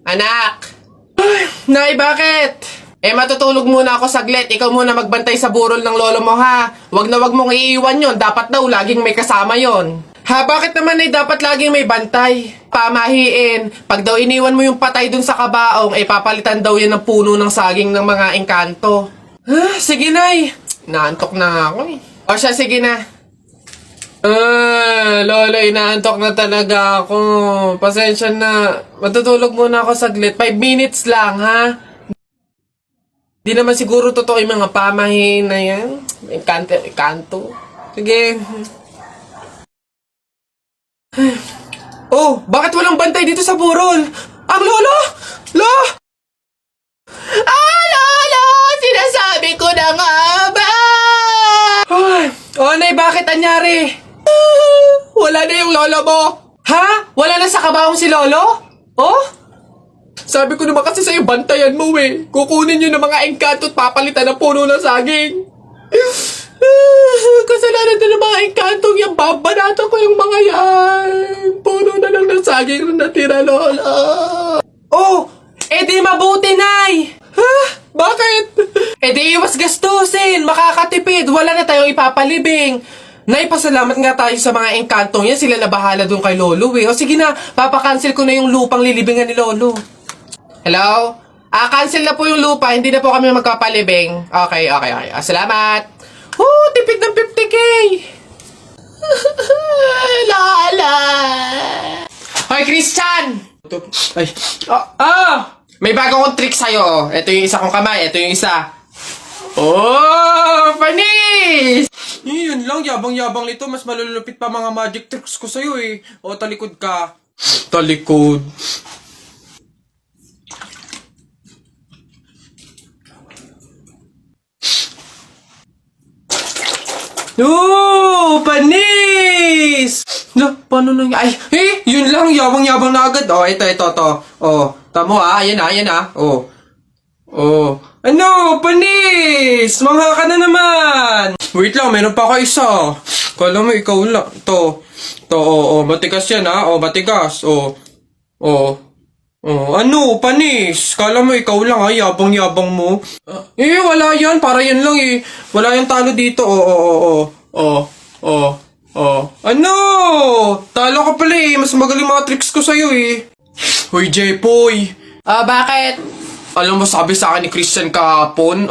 Anak! Nay, bakit? Matutulog muna ako saglit. Ikaw muna magbantay sa burol ng lolo mo, ha? Wag na wag mong iiwan yon. Dapat daw laging may kasama yon. Ha, bakit naman ay dapat laging may bantay? Pamahiin. Pag daw iniwan mo yung patay dun sa kabaong, papalitan daw yan ng puno ng saging ng mga engkanto. Sige, Nay. Naantok na ako eh. O siya, sige na. Lola, inaantok na talaga ako. Pasensya na. Matutulog muna ako saglit. 5 minutes lang, ha? Di naman siguro totoo yung mga pamahiin na yan. Engkanto. Sige. Oh, bakit walang bantay dito sa burol? Ang lolo! Lolo! Sinasabi ko na nga ba? Nay, bakit anyari? Wala na yung lolo mo. Ha? Wala na sa kabaong si lolo? Oh? Sabi ko naman kasi sa'yo, bantayan mo eh. Kukunin nyo ng mga engkanto at papalitan ng puno ng saging. Kasalanan na ng mga engkantong yan. Babanatan ko yung mga yan. Puno na lang ng saging na natira, lola. Oh, di mabuti, Nay. Ha? Bakit? Di iwas gastusin. Makakatipid. Wala na tayong ipapalibing. Nay, pasalamat nga tayo sa mga engkantong yan. Sila na bahala dun kay lolo eh. O sige na, papakancel ko na yung lupang lilibingan ni lolo. Hello? Cancel na po yung lupa. Hindi na po kami magpapalibing. Okay. Salamat. Tipid ng 50K. Lala. Hoy, Christian! Ay. May bago akong trick sa'yo. Ito yung isa kong kamay. Ito yung isa. Oh, panis! Yun lang, yabang-yabang nito. Mas malulupit pa mga magic tricks ko sa'yo eh. Talikod ka. Talikod. Panis! Paano nang... yun lang, yabang-yabang na agad. Ito. Tamo ayan na. Ano, panis! Mangha ka na naman! Wait lang, meron pa ako isa. Kala mo, ikaw lang. Matigas yan ha. Matigas. Ano, panis? Kala mo, ikaw lang ha, yabang-yabang mo. Wala yan, para yan lang eh. Wala yung talo dito. Ano? Talo ka pala eh. Mas magaling mga tricks ko sa'yo eh. Hoy, Jepoy. Bakit? Alam mo, sabi sa akin ni Christian kahapon,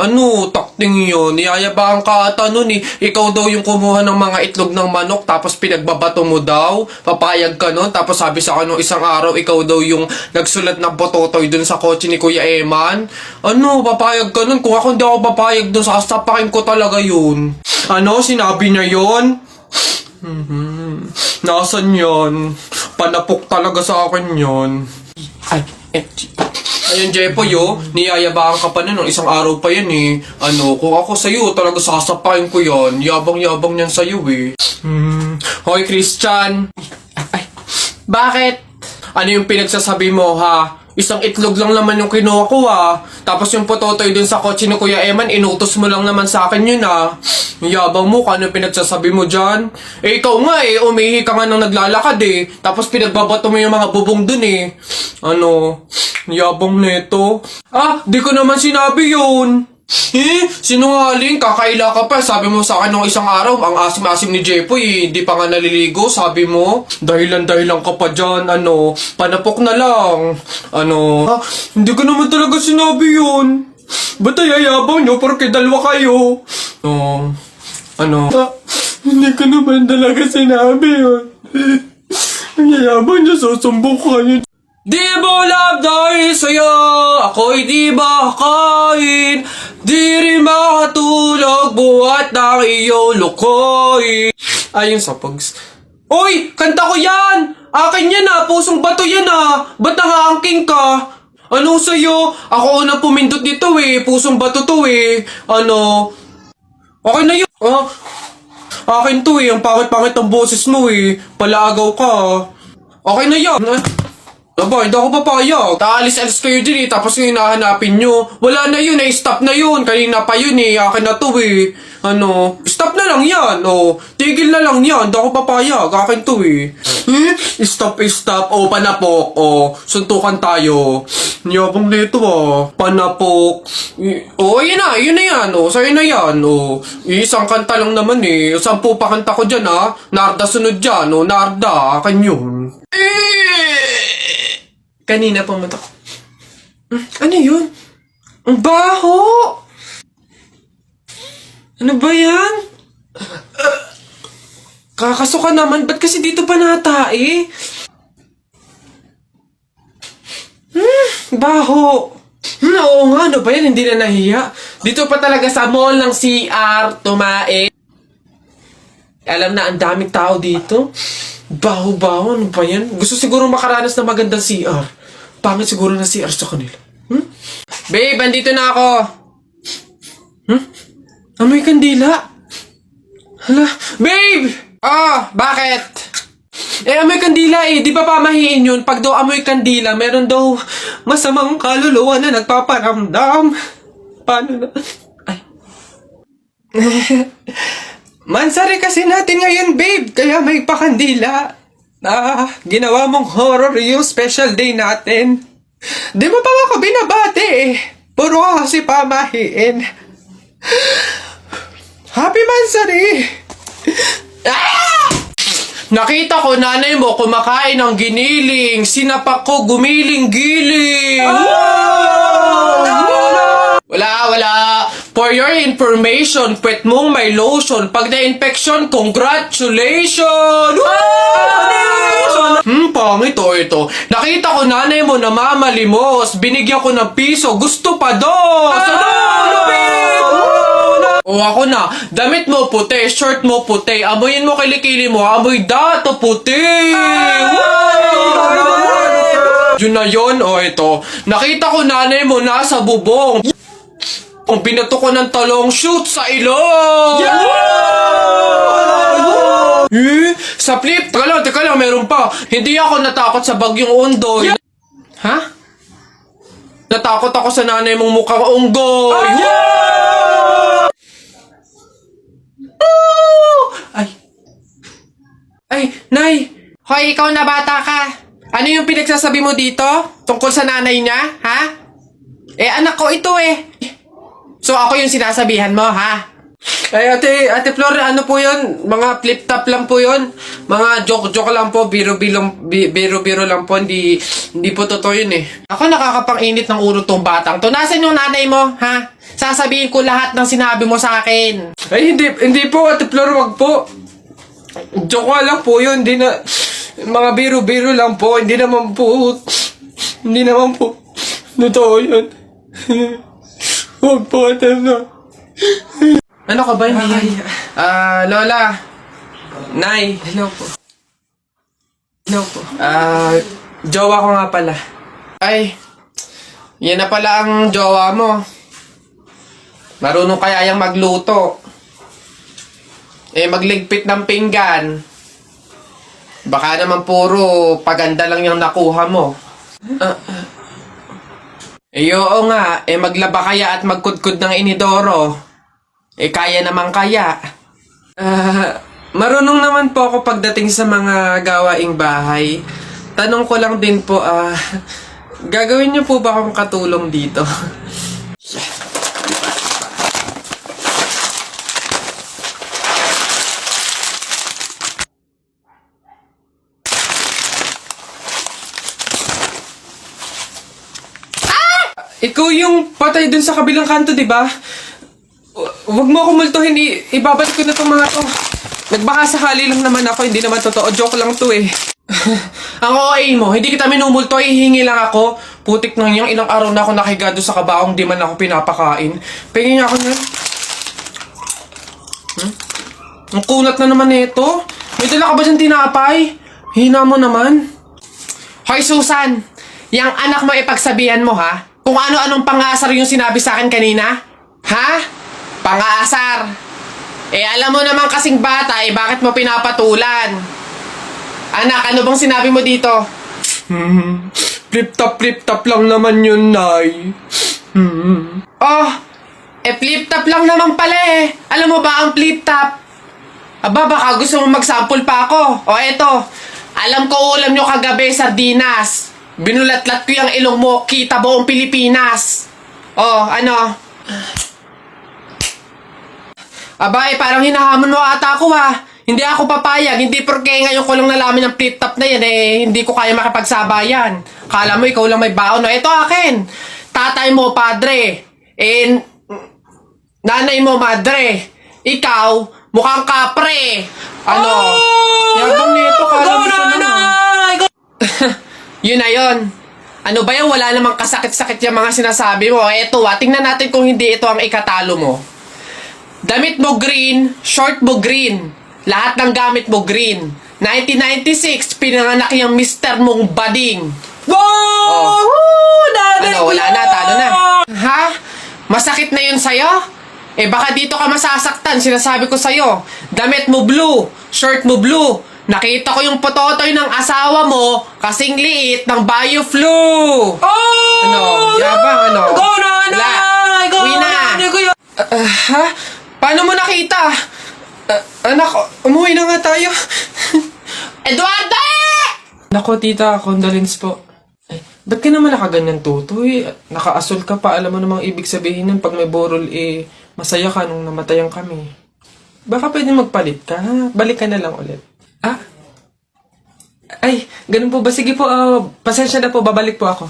takting yun. Niyayabang ka ata nun eh. Ikaw daw yung kumuha ng mga itlog ng manok, tapos pinagbabato mo daw. Papayag ka nun. Tapos sabi sa akin nung isang araw, ikaw daw yung nagsulat ng bototoy dun sa kotse ni Kuya Eman. Papayag ka nun? Kung ako hindi ako papayag dun, sasapakin ko talaga yun. Sinabi niya yun? Nasaan yun? Panapok talaga sa akin yun. Ayun, Jepoy, niyayabaan ka pa na nung isang araw pa yan eh. Kung ako sa'yo, talaga sasapain ko yan. Yabang-yabang yan sa'yo eh. Hoy, Christian. Bakit? Ano yung pinagsasabi mo, ha? Isang itlog lang naman yung kinuha ko, ha? Tapos yung pototoy dun sa kotse ni Kuya Eman, inutos mo lang naman sa akin yun, ha? Yabang mo, kano yung pinagsasabi mo dyan? Ikaw nga umihi ka nga nang naglalakad eh. Tapos pinagbabato mo yung mga bubong dun eh. Yabang neto. Di ko naman sinabi yun. Sinungaling, kakaila ka pa. Sabi mo sa akin nung isang araw, ang asim-asim ni Jepoy, hindi pa nga naliligo, sabi mo. Dahilan ka pa dyan, panapok na lang. Hindi ko naman talaga sinabi yun. Ba't ayayabang nyo, porque dalawa kayo? Hindi ko naman talaga sinabi yun. Ang yayabang nyo, susumbok kayo. Di mo love dahil sa'yo, ako'y di makakain. Di rin makatulog, buhat ng iyong lukoy. Ayun sa pags. Uy! Kanta ko yan! Akin yan pusong bato yan Ba't nangaangking ka? Ano sa'yo? Ako unang pumindot dito pusong bato to Okay na yun. Akin to ang pangit-pangit ang boses mo palaagaw ka. Okay na yun. Aba, hindi ako papayag. Taalis-alis kayo din eh, tapos yung hinahanapin nyo. Wala na yun eh, stop na yun. Kanina pa yun eh, akin na to eh. Stop na lang yan. Tigil na lang yan. Hindi ako papayag, akin to eh. Stop. Panapok. Suntukan tayo. Yabang nito Panapok. Yun na yan. Sa'yo na yan. Isang kanta lang naman eh. 10 pa kanta ko dyan Narda sunod dyan. Narda, akin yun. Kanina pumunta ko. Ano yun? Ang baho! Ano ba yan? Kakasuka naman. Ba't kasi dito pa natae? Baho. Oo nga, ano ba yan? Hindi na nahiya. Dito pa talaga sa mall ng CR, tumae. Alam na, ang daming tao dito. Baho-baho, ano ba yan? Gusto siguro makaranas na magandang CR. Pangit siguro na CR sa kanila. Babe, andito na ako. Amoy kandila. Hala, babe! Bakit? Amoy kandila Di ba pamahiin yun? Pag daw amoy kandila, meron daw masamang kaluluwa na nagpaparamdam. Paano na? Ay. Mansari kasi natin ngayon, babe. Kaya may pakandila. Ginawa mong horror yung special day natin. Di mo pa ako binabati Puro ka kasi pamahiin. Happy Mansari! Nakita ko nanay mo kumakain ng giniling. Sinapak ko gumiling-giling. Wala. For your information, pwet mong may lotion. Pag na-infection, congratulations! Pangit ito. Nakita ko nanay mo namamalimos. Binigyan ko ng piso. Gusto pa doon! Ako na. Damit mo puti, shirt mo puti. Amoyin mo kilikili mo. Amoy dato puti! Yun na yun, ito. Nakita ko nanay mo nasa bubong. Kung binato ko ng talong, shoot sa ilong! Sa flip, teka lang, meron pa. Hindi ako natakot sa bagyong Ondoy. Ha? Natakot ako sa nanay mong mukhang unggoy. Ay, Nay! Hoy, ikaw na bata ka. Ano yung pinagsasabi mo dito? Tungkol sa nanay niya, ha? Anak ko ito So, ako yung sinasabihan mo, ha? Ay, Ate Flor, ano po yun? Mga flip-top lang po yun. Mga joke-joke lang po. Biro-biro lang po. Hindi po totoo yun Ako nakakapang-init ng ulo tong batang to. Nasaan yung nanay mo, ha? Sasabihin ko lahat ng sinabi mo sa akin. Ay, hindi po, Ate Flor, wag po. Joke lang po yun. Hindi na... Mga biro-biro lang po. Hindi naman po... Totoo yun. Huwag po, Ate Flor. Ano ka ba? Hindi. Lola. Nay. Hello po. Jowa ko nga pala. Ay, yan na pala ang jowa mo. Marunong kaya yung magluto. Magligpit ng pinggan. Baka naman puro paganda lang yung nakuha mo. Oo nga, maglaba kaya at magkudkud ng inidoro. Kaya naman kaya. Marunong naman po ako pagdating sa mga gawaing bahay. Tanong ko lang din po, gagawin niyo po ba akong katulong dito? Ikaw yung patay dun sa kabilang kanto, di ba? Huwag mo ako multuhin, ibabalik ko na itong mga to. Nagbaka sakali lang naman ako, hindi naman totoo. Joke lang to Ang OA mo, hindi kita minumulto, hihingi lang ako. Putik nang yung ilang araw na ako nakahiga doon sa kabaong, di man ako pinapakain. Pingin ako niyan. Ang kunat na naman ito. May dala ka ba dyan tinapay? Hina mo naman. Hoy Susan, yung anak mo ipagsabihan mo ha? Kung ano-anong pang-aasar yung sinabi sa akin kanina? Ha? Pang-aasar. Alam mo naman kasing bata, bakit mo pinapatulan? Anak, ano bang sinabi mo dito? Flip-top lang naman yun, Nay. Oh, flip-top lang naman pala eh. Alam mo ba ang flip-top? Aba, baka gusto mo mag-sample pa ako. O eto, alam ko ulam nyo kagabi, sardinas. Binulatlat ko yung ilong mo, kita buong Pilipinas. Oh, ano? Aba, parang hinahamon mo ata ako ha. Hindi ako papayag, hindi porke ngayon ko lang nalaman ng flip-top na yan hindi ko kaya makipagsabayan. Kala mo ikaw lang may baon, no? Ito akin. Tatay mo, padre. Nanay mo, madre. Ikaw, mukhang kapre. Ano? Yabang nito, kala mo siya naman. Yun na yun. Ano ba yan? Wala namang kasakit-sakit yung mga sinasabi mo. Eto tingnan natin kung hindi ito ang ikatalo mo. Damit mo green, short mo green. Lahat ng gamit mo green. 1996, pinanganak yung mister mong bading. Wow! Ano, wala na, talo na. Ha? Masakit na yun sa'yo? Baka dito ka masasaktan, sinasabi ko sa'yo. Damit mo blue, shirt mo blue. Nakita ko yung pototoy ng asawa mo kasing liit ng BioFlu. Oh! Ano? Yabang, ano? Go na, Nay! Go Uwi na! Ha? Paano mo nakita? Anak, umuwi na nga tayo. Eduardo! Nako, tita, condolence po. Ba't ka naman nakaganyan, tutoy? Nakaasol ka pa, alam mo namang ibig sabihin nun pag may borol, masaya ka nung namatayan kami. Baka pwede magpalit ka, ha? Balik ka na lang ulit. Ah? Ay, ganun po ba? Sige po, pasensya na po, babalik po ako.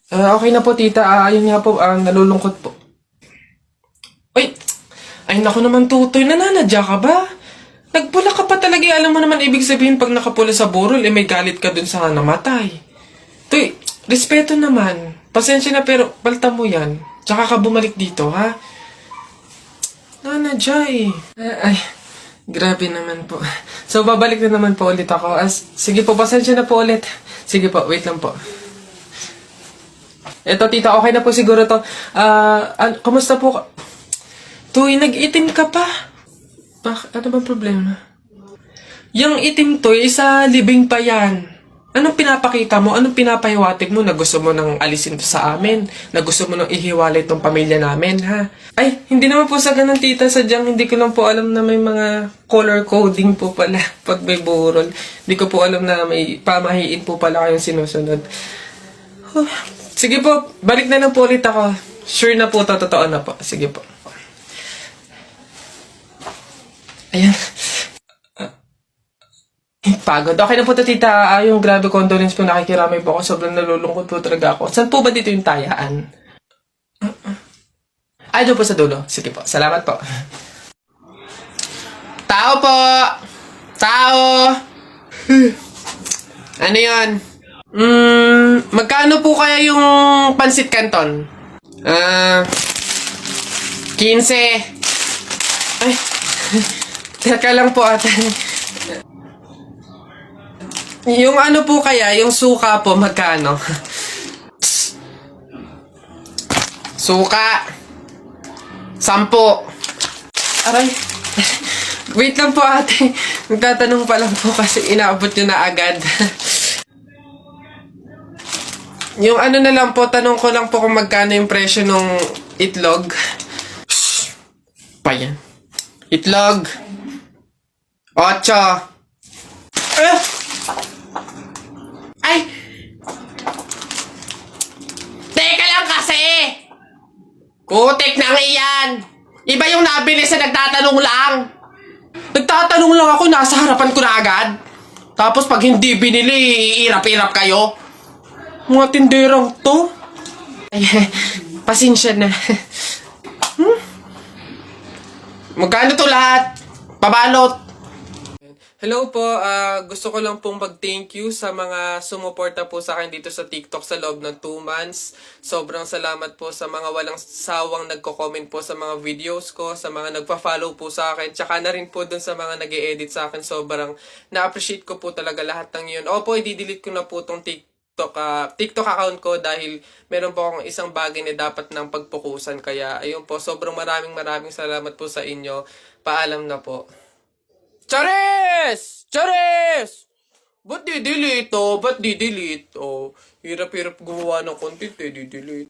Okay na po, tita. Ayun nga po, nalulungkot po. Uy! Ay, naku naman, tutoy. Nananadya ka ba? Nagpula ka pa talaga. Alam mo naman, ibig sabihin, pag nakapula sa burol, may galit ka dun sa namatay. Tuy, respeto naman. Pasensya na, pero palta mo yan. Tsaka ka bumalik dito, ha? Nanadya eh. Ay, grabe naman po. So, babalik na naman po ulit ako. Sige po, pasensya na po ulit. Sige po, wait lang po. Eto, tita, okay na po siguro to. Kumusta po? Tuy, nag-itim ka pa. Ano bang problema? Yung itim to, isa libing pa yan. Anong pinapakita mo? Anong pinapahiwatig mo na gusto mo nang alisin to sa amin? Na gusto mo nang ihiwalay tong pamilya namin, ha? Ay, hindi naman po sa ganun, tita. Sadyang hindi ko lang po alam na may mga color coding po pala pag may burol. Hindi ko po alam na may pamahiin po pala kayong sinusunod. Sige po, balik na lang po ulit ako. Sure na po, totoo na po. Sige po. Ayan. Pagod. Okay na po to, tita. Yung grabe condolence po, nakikiramay po ako. Sobrang nalulungkot po talaga ako. Saan po ba dito yung tayaan? Ay, doon po sa dulo. Sige po. Salamat po. Tao po! Tao! Ano yun? Magkano po kaya yung pansit canton? 15. Ay, teka lang po ate. Yung ano po kaya, yung suka po, magkano? Suka. 10. Aray. Wait lang po ate. Magtatanong pa lang po kasi inaabot nyo na agad. Yung ano na lang po, tanong ko lang po kung magkano yung presyo ng itlog. Pa yan. Itlog. 8. Ay! Teka lang kasi! Kutik na iyan! Iba yung nabili sa nagtatanong lang. Nagtatanong lang ako, nasa harapan ko na agad. Tapos pag hindi binili, iirap-irap kayo. Mga tinderang to. Ay, pasensya na. Magkano to lahat? Pabalot. Hello po, gusto ko lang pong mag-thank you sa mga sumuporta po sa akin dito sa TikTok sa loob ng 2 months. Sobrang salamat po sa mga walang sawang nagko-comment po sa mga videos ko, sa mga nagpa-follow po sa akin, tsaka na rin po dun sa mga nag-e-edit sa akin. Sobrang na-appreciate ko po talaga lahat ng yun. Opo, i-delete ko na po tong TikTok account ko dahil meron po akong isang bagay na dapat nang pagpukusan. Kaya ayun po, sobrang maraming salamat po sa inyo. Paalam na po. Charis! Charis! Ba't di-delete, oh? Ba't di-delete, oh? Hirap-hirap gumawa ng content, eh, di-delete.